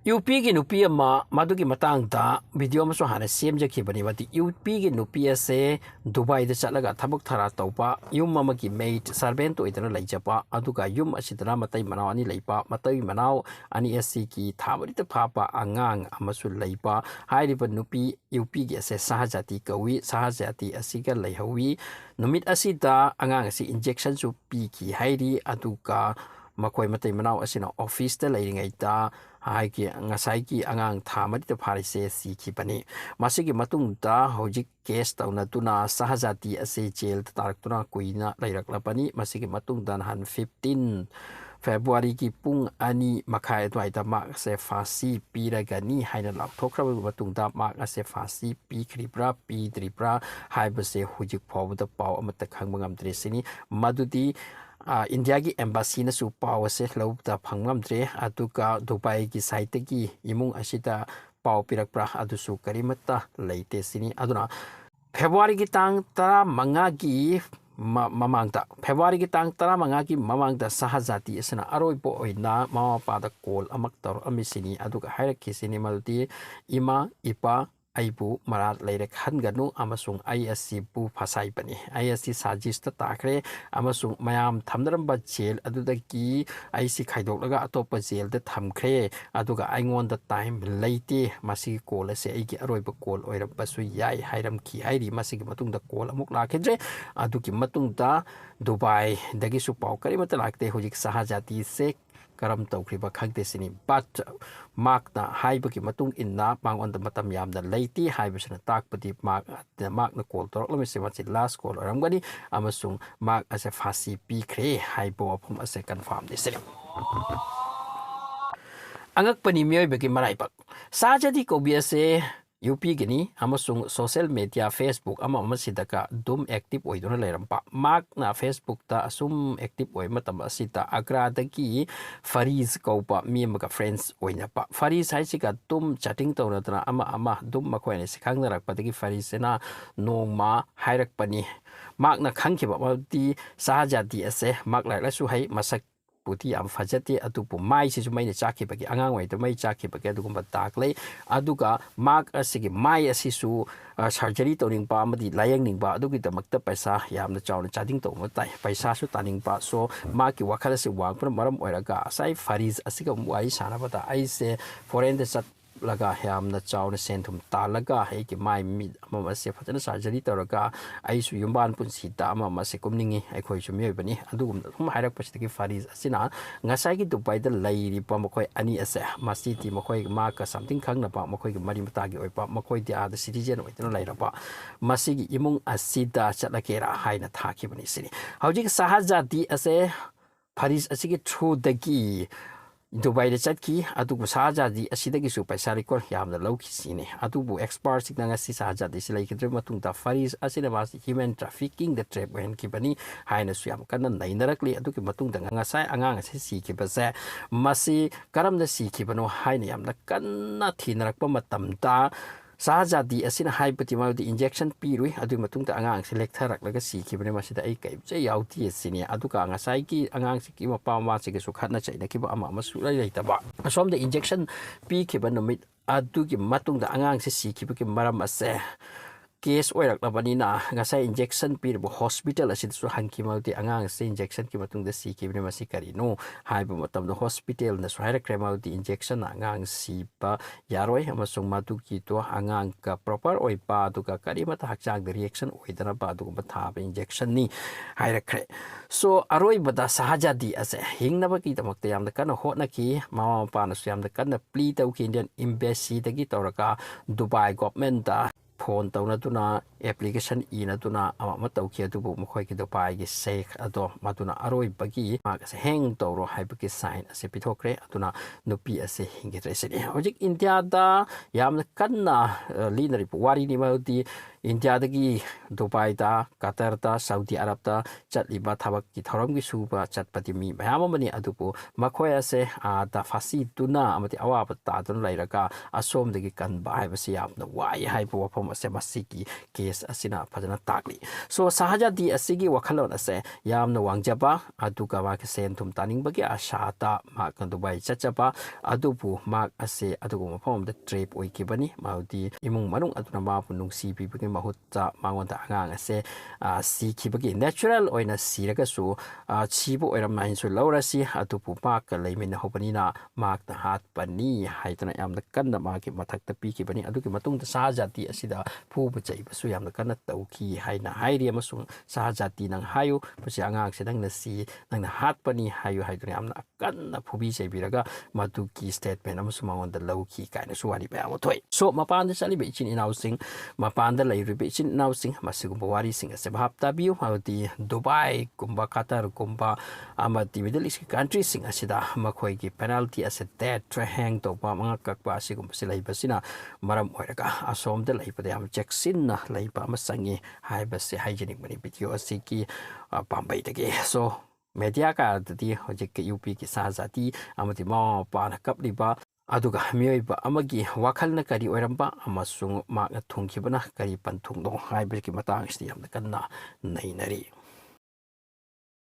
UP की नुपी अमा मादुकी मतंग ता वीडियो में सुहाने सेम जखी बनी बाती UP की नुपी से दुबई दे चलगा थबक थरा तौपा युम अमा की मेट सर्वेंट तो इतना लई जपा अदुगा युम असिदना मतई मनाव अनि लईपा मतई मनाव अनि एससी की थाबरित फापा अंगांग अमसु लईपा हाइरिबा नुपी UP की से सहजाति कवी सहजाति असिगा लईहवी नुमित असिदा अंगांग असि इंजेक्शन सु पी की हाइरी अदुगा मखोई मतई मनाव असिना ऑफिस ता लईरिंगैता हाइकी ngasai angang thamari te pharise si khipani masigi matungda hojik case taunatuna sahajati ase jail tarakuna kuina lairaklapani masigi matungdan han 15 February ki pung ani makhai atwaita mak se fasi piragani haina lakthokraba matungda mak ase fasi pi kribra pi dribra haibase hojik phawda paw amata khangbangam dresini madudi India की embassy न पाव से लौदा फंगमद्रे अदुगा Dubai की site की इमुंग असिदा पाव पिरक्प्रा अदुसु करिमत्ता लेते सिनी अदुना February की तांग तरा मंगा की ममांगता फेब्रुआरी की तांग तरा मंगा की ममांगता सहजाति असना अरोइपो ओइना मामा पादा कॉल अमक तौर अमिसिनी अदुगा हायरकी सिनी मदुती इमा इपा आइबु मरात लेरे खनगनु अमसुंग आईएससी बु फसाई बनी आईएससी साजिस्ट ताखरे अमसुंग मयाम थमदरंबा जेल अदुदकी आईसी खाइदोकलगा अतोप जेल दे थमखरे अदुगा आइंगोन द टाइम लेते मसी कॉल से आइगी अरोइब कॉल ओइरबसु याई हाइरम की हाइरी मसी की मतुंग द कॉल अमुक लाखिद्रे अदुकी मतुंग द दुबई दगी सु पाव करिमत लाखते हुजिक सहजाति से करम तौखरिबा खंगते सिनी बट मार्कना हाइबकी मतुंग इन्ना मांगोन द मतम यामदा लेती हाइबसना ताकपति मार्कना कॉल तौरक्लमिसे मछि लास्ट कॉल ओरमगनी अमसुंग मार्क असे फासी पीखरे हाइबो अफम असे कन्फर्म दिसरि अंगकपनि मियोइबकी मराइपक साजदी कोबी असे UP gini amasung social media Facebook ama amasidaka dum active oidona lerampa mark na Facebook ta asum active oi matam asita agra dagi Faris kaupa mi amaga friends oina pa Faris haisika dum chatting tawna ama dum makhoi ne sikhang narak padagi Faris na nongma hairak pani mark na khangkiba mati sahajati ase mark lai la su hai masak पुती am fajate atupu mai si sumai ne chakhi bagi angang wai to mai chakhi bagi adugumba taklei aduga mark asigi mai asisu surgery toning pa amadi layang ning ba adugi damakta paisa yamna chawna chading to matai paisa su taning pa so ma ki wakhala se wang pra maram oiraga asai Faris asiga wai sana bata ai se foreign de laga hamna chawna senthum talaga he ki mai mi ama se fatana surgery taraga ai su yumban pun sita ama se kumningi ai khoi chu mi bani adugum hum hairak pasitaki Faris asina ngasai ki Dubai da lairi pa makoi ani ase masiti makoi ma ka something khang na pa makoi ki mari mata gi oi pa makoi dia da citizen oi tana laira pa masigi imung asida chatlakera haina thaki bani sini hauji sahajati ase Faris asigi through dagi Dubai de chatki adubu sahajadi asidagi su paisa record yamna lawki sine adubu expert signanga si sahajadi silai kidre matungta Faris asina mas human trafficking the trap when kibani haina su yam kana nainarakli aduki matungta ngasai angang se si kibase masi karam da si kibano haina yamna kana thinarakpa matamta Sahajadi asina haipati ma di injection pirui adu matungta angang select tharak laga si kibane masida ai kai che yauti sini adu ka ngasai ki angang si ki ma pa ma che su khatna chaina ki ba ama masu lai lai ta ba asom the injection pi kiban nomit adu ki matungta angang si kibaki maram ase case oirak labani na ngasai injection pir bo hospital asid su hanki mauti angang se injection ki matung da si ki bne masi kari no hai bo matam do hospital na su haira kremauti injection angang si pa yaroi amasung matu ki to angang ka proper oi pa du ka kari mata hakchang the reaction oi dana ba du ba tha ba injection ni haira kre so aroi bada sahajadi ase hingna ba ki tamak te yam da kana hotna ki mama pa na su yam da kana plea tau ki Indian embassy da ki tawraka Dubai government da phone tawna tuna application ina tuna ama tawki atubu mkhoi ki Dubai gi sheikh ado matuna aroi bagi ma se heng tawro haibaki sign ase pithokre atuna nupi ase hingi tresini hojik India da yamna kanna linari wari ni mauti India dagi Dubai da Qatar da Saudi Arab da chatliba thabak ki thoram gi suba chatpati mi mayam mani adupu makhoi ase da fasi tuna amati awa ta dun lairaga asom dagi kan ba haibasi yamna wai haibu wapam ꯃꯔꯝ ꯑꯁꯦ ꯃꯁꯤꯒꯤ case ꯑꯁꯤꯅ ꯐꯖꯅ ꯇꯥꯛꯂꯤ ꯁꯣ ꯁꯍꯥꯖꯥꯗꯤ ꯑꯁꯤꯒꯤ ꯋꯥꯈꯜꯂꯣꯟ ꯑꯁꯦ ꯌꯥꯝꯅ ꯋꯥꯡꯖꯕ ꯑꯗꯨꯒ ꯃꯥꯒꯤ ꯁꯦꯟ ꯊꯨꯝ ꯇꯥꯅꯤꯡꯕꯒꯤ ꯑꯁꯥꯗ ꯃꯍꯥꯛꯅ ꯗꯨꯕꯥꯏ ꯆꯠꯆꯕ ꯑꯗꯨꯕꯨ ꯃꯍꯥꯛ ꯑꯁꯦ ꯑꯗꯨꯒꯨꯝꯕ ꯃꯐꯝ ꯑꯃꯗ ꯇ꯭ꯔꯦꯞ ꯑꯣꯏꯈꯤꯕꯅꯤ ꯃꯗꯨꯗꯤ ꯏꯃꯨꯡ ꯃꯅꯨꯡ ꯑꯗꯨꯅ ꯃꯥꯕꯨ ꯅꯨꯡꯁꯤꯕꯤꯕꯒꯤ ꯃꯍꯨꯠꯇ ꯃꯉꯣꯟꯗ ꯑꯉꯥꯡ ꯑꯁꯦ ꯁꯤꯈꯤꯕꯒꯤ ꯅꯦꯆꯔꯦꯜ ꯑꯣꯏꯅ ꯁꯤꯔꯒꯁꯨ ꯁꯤꯕ ꯑꯣꯏꯔꯝꯃꯥꯏꯅꯁꯨ ꯂꯧꯔꯁꯤ ꯑꯗꯨꯕꯨ ꯃꯍꯥꯛꯀ ꯂꯩꯃꯤꯟꯅꯍꯧꯕꯅꯤꯅ ꯃꯍꯥꯛꯅ ꯍꯥꯠꯄꯅꯤ ꯍꯥꯏꯗꯅ ꯌꯥꯝꯅ ꯀꯟꯅ ꯃꯥꯒꯤ ꯃꯊꯛꯇ ꯄꯤꯈꯤꯕꯅꯤ ꯑꯗꯨꯒꯤ ꯃꯇꯨꯡꯗ ꯁꯍꯥꯖꯥꯇꯤ ꯑꯁꯤꯗ ꯐꯨꯕ ꯆꯩꯕꯁꯨ ꯌꯥꯝꯅ ꯀꯟꯅ ꯇꯧꯈꯤ ꯍꯥꯏꯅ ꯍꯥꯏꯔꯤ ꯑꯃꯁꯨꯡ ꯁꯍꯥꯖꯥꯇꯤ ꯅꯪ ꯍꯥꯏꯌꯨ ꯃꯁꯤ ꯑꯉꯥꯡꯁꯦ ꯅꯪꯅ ꯍꯥꯠꯄꯅꯤ ꯍꯥꯏꯌꯨ ꯍꯥꯏꯗꯨꯅ ꯌꯥꯝꯅ ꯀꯟꯅ ꯐꯨꯕꯤ ꯆꯩꯕꯤꯔꯒ ꯃꯗꯨꯒꯤ ꯁ꯭ꯇꯦꯠꯃꯦꯟ ꯑꯃꯁꯨ ꯃꯉꯣꯟꯗ ꯂꯧꯈꯤ ꯀꯥꯏꯅꯁꯨ ꯋꯥꯔꯤ ꯃꯌꯥꯝ ꯑꯃ ꯊꯣꯛꯏ ꯁꯣ ꯃꯄꯥꯟꯗ ꯆꯠꯂꯤꯕ ꯏꯆꯤꯟ ꯏꯅꯥꯎꯁꯤꯡ ꯃꯄꯥꯟꯗ ꯂꯩꯔꯤꯕ ꯏꯆꯤꯟ ꯏꯅꯥꯎꯁꯤꯡ ꯃꯁꯤꯒꯨꯝꯕ ꯋꯥꯔꯤꯁꯤꯡ ꯑꯁꯦ ꯚꯥꯞ ꯇꯥꯕꯤꯌꯨ ꯍꯥꯏꯕꯗꯤ ꯗꯨꯕꯥꯏꯒꯨꯝꯕ ꯀꯇꯔꯒꯨꯝꯕ ꯑꯃꯗꯤ ꯃꯤꯗꯜ ꯏꯁꯀꯤ ꯀꯟꯇ꯭ꯔꯤꯁꯤꯡ ꯑꯁꯤꯗ ꯃꯈꯣꯏꯒꯤ ꯄꯦꯅꯥꯜꯇꯤ ꯑꯁꯦ ꯗꯦꯠ ꯍꯦꯡ ꯇꯧꯕ ꯃꯉꯛ ꯀꯛꯄ ꯑꯁꯤꯒꯨꯝꯕꯁꯤ ꯂꯩꯕꯁꯤꯅ ꯃꯔꯝ ꯑꯣꯏꯔꯒ ꯑꯁꯣꯝꯗ ꯂꯩꯕꯗ ꯌꯥꯝ ꯆꯦꯛꯁꯤꯟꯅ ꯂꯩꯕ ꯑꯃ ꯆꯪꯉꯤ ꯍꯥꯏꯕꯁꯦ ꯍꯥꯏꯖꯅꯤꯡꯕꯅꯤ ꯚꯤꯗꯤꯑꯣ ꯑꯁꯤꯒꯤ ꯄꯥꯝꯕꯩꯗꯒꯤ ꯁꯣ ꯃꯦꯗꯤꯌꯥ ꯀꯥꯔꯗꯗꯤ ꯍꯧꯖꯤꯛꯀꯤ ꯌꯨꯄꯤꯒꯤ ꯁꯍꯥꯖꯥꯇꯤ ꯑꯃꯗꯤ ꯃꯃꯥ ꯃꯄꯥꯅ ꯀꯞꯂꯤꯕ ꯑꯗꯨꯒ ꯃꯤꯑꯣꯏꯕ ꯑꯃꯒꯤ ꯋꯥꯈꯜꯅ ꯀꯔꯤ ꯑꯣꯏꯔꯝꯕ ꯑꯃꯁꯨꯡ ꯃꯍꯥꯛꯅ ꯊꯨꯡꯈꯤꯕꯅ ꯀꯔꯤ ꯄꯟꯊꯨꯡꯅꯣ ꯍꯥꯏꯕꯒꯤ ꯃꯇꯥꯡꯁꯤꯗ ꯌꯥꯝꯅ ꯀꯟꯅ ꯅꯩꯅꯔꯤ